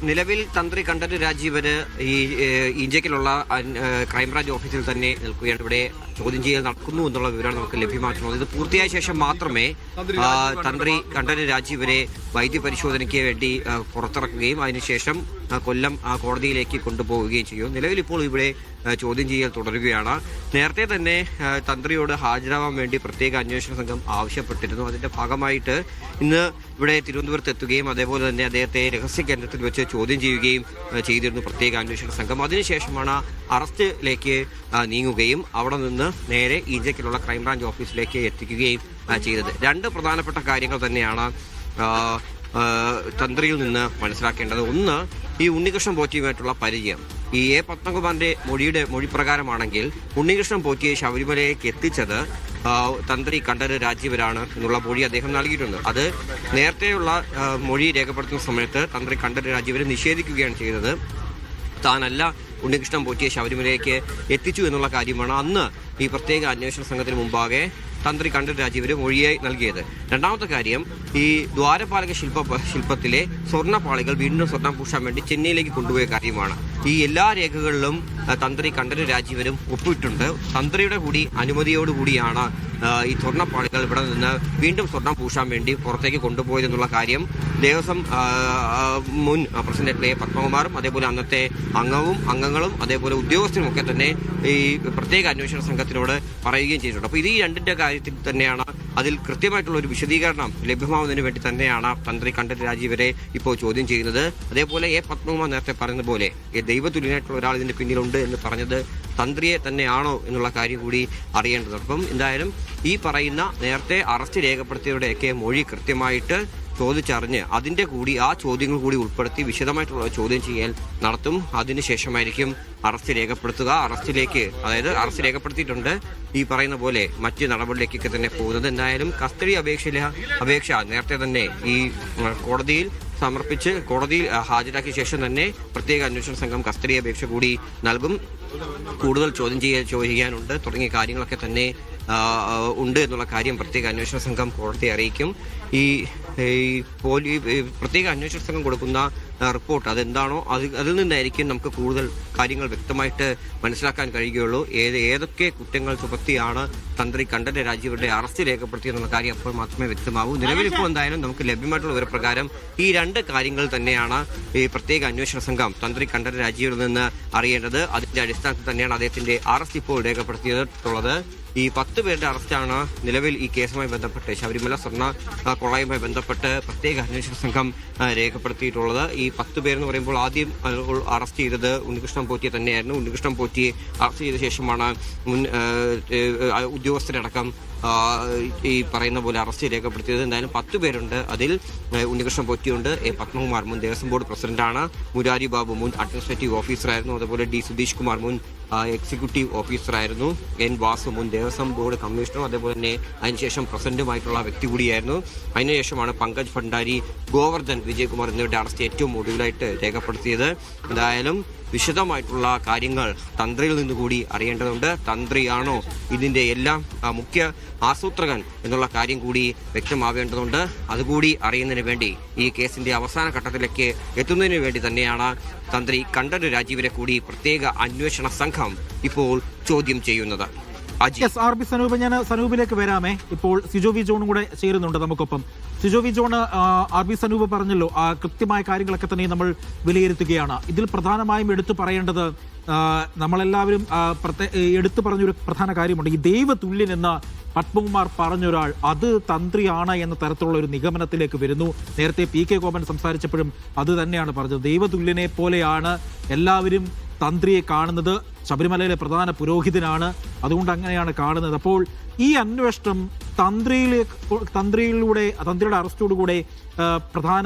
നിലവിൽ തന്ത്രി കണ്ഠരര് രാജീവര് ഈ ഇഞ്ചയ്ക്കിലുള്ള ക്രൈംബ്രാഞ്ച് ഓഫീസിൽ തന്നെ നിൽക്കുകയാണ്. ഇവിടെ ചോദ്യം ചെയ്യൽ നടക്കുന്നു എന്നുള്ള വിവരമാണ് നമുക്ക് ലഭ്യമാക്കുന്നത്. ഇത് പൂർത്തിയായ ശേഷം മാത്രമേ തന്ത്രി കണ്ഠരര് രാജീവരെ വൈദ്യപരിശോധനയ്ക്ക് വേണ്ടി പുറത്തിറക്കുകയും അതിനുശേഷം കൊല്ലം കോടതിയിലേക്ക് കൊണ്ടുപോവുകയും ചെയ്യും. നിലവിൽ ഇപ്പോൾ ഇവിടെ ചോദ്യം ചെയ്യൽ തുടരുകയാണ്. നേരത്തെ തന്നെ തന്ത്രിയോട് ഹാജരാവാൻ വേണ്ടി പ്രത്യേക അന്വേഷണ സംഘം ആവശ്യപ്പെട്ടിരുന്നു. അതിന്റെ ഭാഗമായിട്ട് ഇന്ന് ഇവിടെ തിരുവനന്തപുരത്ത് എത്തുകയും അതേപോലെ തന്നെ അദ്ദേഹത്തെ രഹസ്യ കേന്ദ്രത്തിൽ വെച്ച് ചോദ്യം ചെയ്യുകയും ചെയ്തിരുന്നു പ്രത്യേക അന്വേഷണ സംഘം. അതിനുശേഷമാണ് അറസ്റ്റിലേക്ക് നീങ്ങുകയും അവിടെ നിന്ന് നേരെ ഈഞ്ചയ്ക്കിലുള്ള ക്രൈംബ്രാഞ്ച് ഓഫീസിലേക്ക് എത്തിക്കുകയും ചെയ്തത്. രണ്ട് പ്രധാനപ്പെട്ട കാര്യങ്ങൾ തന്നെയാണ് തന്ത്രിയിൽ നിന്ന് മനസ്സിലാക്കേണ്ടത്. ഒന്ന്, ഈ ഉണ്ണികൃഷ്ണൻ പോറ്റിയുമായിട്ടുള്ള പരിചയം. ഈ എ പത്മകുമാറിന്റെ മൊഴി പ്രകാരമാണെങ്കിൽ ഉണ്ണികൃഷ്ണൻ പോറ്റിയെ ശബരിമലയിലേക്ക് എത്തിച്ചത് തന്ത്രി കണ്ഠരര് രാജീവരാണ് എന്നുള്ള മൊഴി അദ്ദേഹം നൽകിയിട്ടുണ്ട്. അത് നേരത്തെയുള്ള മൊഴി രേഖപ്പെടുത്തുന്ന സമയത്ത് തന്ത്രി കണ്ഠരര് രാജീവരെ നിഷേധിക്കുകയാണ് ചെയ്തത്. താനല്ല ഉണ്ണികൃഷ്ണൻ പോറ്റിയെ ശബരിമലയിലേക്ക് എത്തിച്ചു എന്നുള്ള കാര്യമാണ് അന്ന് ഈ പ്രത്യേക അന്വേഷണ സംഘത്തിന് മുമ്പാകെ തന്ത്രി കണ്ഠരര് രാജീവര് മൊഴിയായി നൽകിയത്. രണ്ടാമത്തെ കാര്യം, ഈ ദ്വാരപാലക ശില്പത്തിലെ സ്വർണ്ണപ്പാളികൾ വീണ്ടും സ്വർണ്ണം പൂശാൻ വേണ്ടി ചെന്നൈയിലേക്ക് കൊണ്ടുപോയ കാര്യമാണ്. ഈ എല്ലാ രേഖകളിലും തന്ത്രി കണ്ഠരര് രാജീവരും ഒപ്പിട്ടുണ്ട്. തന്ത്രിയുടെ കൂടി അനുമതിയോടുകൂടിയാണ് ഈ സ്വർണ്ണപ്പാളികൾ ഇവിടെ നിന്ന് വീണ്ടും സ്വർണം പൂശാൻ വേണ്ടി പുറത്തേക്ക് കൊണ്ടുപോയതെന്നുള്ള കാര്യം ദേവസ്വം മുൻ പ്രസിഡന്റ് എ പത്മകുമാറും അതേപോലെ അന്നത്തെ അംഗങ്ങളും അതേപോലെ ഉദ്യോഗസ്ഥരും ഒക്കെ തന്നെ ഈ പ്രത്യേക അന്വേഷണ സംഘത്തിനോട് പറയുകയും ചെയ്തിട്ടുണ്ട്. അപ്പോൾ ഇത് ഈ രണ്ടിന്റെ കാര്യത്തിൽ തന്നെയാണ് അതിൽ കൃത്യമായിട്ടുള്ള ഒരു വിശദീകരണം ലഭ്യമാവുന്നതിന് വേണ്ടി തന്നെയാണ് തന്ത്രി കണ്ഠരര് രാജീവരെ ഇപ്പോൾ ചോദ്യം ചെയ്യുന്നത്. അതേപോലെ എ പത്മകുമാർ നേരത്തെ പറഞ്ഞ പോലെ ദൈവതുല്യനായിട്ടുള്ള ഒരാൾ ഇതിന്റെ പിന്നിലുണ്ട് എന്ന് പറഞ്ഞത് തന്ത്രിയെ തന്നെയാണോ എന്നുള്ള കാര്യം കൂടി അറിയേണ്ടത്. അപ്പം എന്തായാലും ഈ പറയുന്ന നേരത്തെ അറസ്റ്റ് രേഖപ്പെടുത്തിയവരുടെയൊക്കെ മൊഴി കൃത്യമായിട്ട് ചോദിച്ചറിഞ്ഞ് അതിന്റെ കൂടി ആ ചോദ്യങ്ങൾ കൂടി ഉൾപ്പെടുത്തി വിശദമായിട്ടുള്ള ചോദ്യം ചെയ്യൽ നടത്തും. അതിനുശേഷമായിരിക്കും അറസ്റ്റ് രേഖപ്പെടുത്തുക. അറസ്റ്റ് രേഖപ്പെടുത്തിയിട്ടുണ്ട്. ഈ പറയുന്ന പോലെ മറ്റ് നടപടിയിലേക്കൊക്കെ തന്നെ പോകുന്നത്. എന്തായാലും കസ്റ്റഡി അപേക്ഷ നേരത്തെ തന്നെ ഈ കോടതിയിൽ സമർപ്പിച്ച് കോടതിയിൽ ഹാജരാക്കിയ ശേഷം തന്നെ പ്രത്യേക അന്വേഷണ സംഘം കസ്റ്റഡി അപേക്ഷ കൂടി നൽകും. കൂടുതൽ ചോദ്യം ചെയ്യാനുണ്ട് തുടങ്ങിയ കാര്യങ്ങളൊക്കെ തന്നെ ഉണ്ട് എന്നുള്ള കാര്യം പ്രത്യേക അന്വേഷണ സംഘം കോടതിയെ അറിയിക്കും. ഈ പ്രത്യേക അന്വേഷണ സംഘം കൊടുക്കുന്ന റിപ്പോർട്ട് അതെന്താണോ അതിൽ നിന്നായിരിക്കും നമുക്ക് കൂടുതൽ കാര്യങ്ങൾ വ്യക്തമായിട്ട് മനസ്സിലാക്കാൻ കഴിയുകയുള്ളൂ. ഏതൊക്കെ കുറ്റങ്ങൾ ചുമത്തിയാണ് തന്ത്രി കണ്ഠരര് രാജീവരുടെ അറസ്റ്റ് രേഖപ്പെടുത്തിയെന്നുള്ള കാര്യം അപ്പോൾ മാത്രമേ വ്യക്തമാവൂ. നിലവിലിപ്പോൾ എന്തായാലും നമുക്ക് ലഭ്യമായിട്ടുള്ള വിവരപ്രകാരം ഈ രണ്ട് കാര്യങ്ങൾ തന്നെയാണ് ഈ പ്രത്യേക അന്വേഷണ സംഘം തന്ത്രി കണ്ഠരര് രാജീവരിൽ നിന്ന് അറിയേണ്ടത്. അതിന്റെ അടിസ്ഥാനത്തിൽ തന്നെയാണ് അദ്ദേഹത്തിന്റെ അറസ്റ്റ് ഇപ്പോൾ രേഖപ്പെടുത്തിയിട്ടുള്ളത്. ഈ 10 പേരുടെ അറസ്റ്റാണ് നിലവിൽ ഈ കേസുമായി ബന്ധപ്പെട്ട് ശബരിമല സ്വർണ്ണ കൊള്ളയുമായി ബന്ധപ്പെട്ട് പ്രത്യേക അന്വേഷണ സംഘം രേഖപ്പെടുത്തിയിട്ടുള്ളത്. ഈ 10 പേരെന്ന് പറയുമ്പോൾ ആദ്യം അറസ്റ്റ് ചെയ്തത് ഉണ്ണികൃഷ്ണൻ പോറ്റിയെ തന്നെയായിരുന്നു. ഉണ്ണികൃഷ്ണൻ പോറ്റിയെ അറസ്റ്റ് ചെയ്ത ശേഷമാണ് മുൻ ഉദ്യോഗസ്ഥരടക്കം ഈ പറയുന്ന പോലെ അറസ്റ്റ് രേഖപ്പെടുത്തിയത്. എന്തായാലും 10 പേരുണ്ട്. അതിൽ ഉണ്ണികൃഷ്ണൻ പോറ്റിയുണ്ട്, എ പത്മകുമാർ മുൻ ദേവസ്വം ബോർഡ് പ്രസിഡന്റാണ്, മുരാരി ബാബു മുൻ അഡ്മിനിസ്ട്രേറ്റീവ് ഓഫീസറായിരുന്നു, അതുപോലെ ഡി സുധീഷ് കുമാർ മുൻ എക്സിക്യൂട്ടീവ് ഓഫീസറായിരുന്നു, എൻ വാസു മുൻ ദേവസ്വം ബോർഡ് കമ്മീഷണറും അതേപോലെ തന്നെ അതിനുശേഷം പ്രസിഡന്റുമായിട്ടുള്ള വ്യക്തി കൂടിയായിരുന്നു. അതിനുശേഷമാണ് പങ്കജ് ഭണ്ഡാരി, ഗോവർദ്ധൻ വിജയകുമാർ എന്നിവരുടെ അറസ്റ്റ് ഏറ്റവും ഒടുവിലായിട്ട് രേഖപ്പെടുത്തിയത്. എന്തായാലും വിശദമായിട്ടുള്ള കാര്യങ്ങൾ തന്ത്രിയിൽ നിന്നുകൂടി അറിയേണ്ടതുണ്ട്. തന്ത്രിയാണോ ഇതിന്റെ എല്ലാം മുഖ്യ ആസൂത്രകൻ എന്നുള്ള കാര്യം കൂടി വ്യക്തമാവേണ്ടതുണ്ട്. അതുകൂടി അറിയുന്നതിന് വേണ്ടി ഈ കേസിന്റെ അവസാന ഘട്ടത്തിലേക്ക് എത്തുന്നതിന് വേണ്ടി തന്നെയാണ് തന്ത്രി കണ്ഠരര് രാജീവരെ കൂടി പ്രത്യേക അന്വേഷണ സംഘം ഇപ്പോൾ ചോദ്യം ചെയ്യുന്നത്. സനൂപ്, ഞാൻ സനൂപിലേക്ക് വരാമേ. ഇപ്പോൾ സിജോ വി ജോണും കൂടെ ചേരുന്നുണ്ട് നമുക്കൊപ്പം. സിജോ വി ജോൺ, RB സനൂപ് പറഞ്ഞല്ലോ, കൃത്യമായ കാര്യങ്ങളൊക്കെ തന്നെ നമ്മൾ വിലയിരുത്തുകയാണ്. ഇതിൽ പ്രധാനമായും എടുത്തു പറയേണ്ടത്, നമ്മളെല്ലാവരും എടുത്തു പറഞ്ഞൊരു പ്രധാന കാര്യമുണ്ട്. ഈ ദൈവതുല്യൻ എന്ന പത്മകുമാർ പറഞ്ഞൊരാൾ അത് തന്ത്രിയാണ് എന്ന തരത്തിലുള്ള ഒരു നിഗമനത്തിലേക്ക് വരുന്നു. നേരത്തെ PK ഗോപൻ സംസാരിച്ചപ്പോഴും അത് തന്നെയാണ് പറഞ്ഞത്. ദൈവതുല്യനെ പോലെയാണ് എല്ലാവരും തന്ത്രിയെ കാണുന്നത്. ശബരിമലയിലെ പ്രധാന പുരോഹിതനാണ്, അതുകൊണ്ട് അങ്ങനെയാണ് കാണുന്നത്. അപ്പോൾ ഈ അന്വേഷണം തന്ത്രിയുടെ അറസ്റ്റോടുകൂടെ പ്രധാന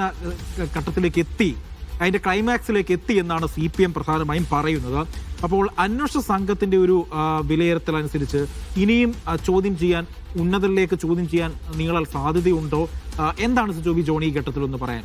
ഘട്ടത്തിലേക്ക് എത്തി, അതിന്റെ ക്ലൈമാക്സിലേക്ക് എത്തി എന്നാണ് CPM പ്രധാനമായും പറയുന്നത്. അപ്പോൾ അന്വേഷണ സംഘത്തിന്റെ ഒരു വിലയിരുത്തൽ അനുസരിച്ച് ഇനിയും ഉന്നതരിലേക്ക് ചോദ്യം ചെയ്യാൻ നീളാൻ സാധ്യതയുണ്ടോ? എന്താണ് സിജോ വി ജോൺ ഈ ഘട്ടത്തിൽ ഒന്ന് പറയാൻ?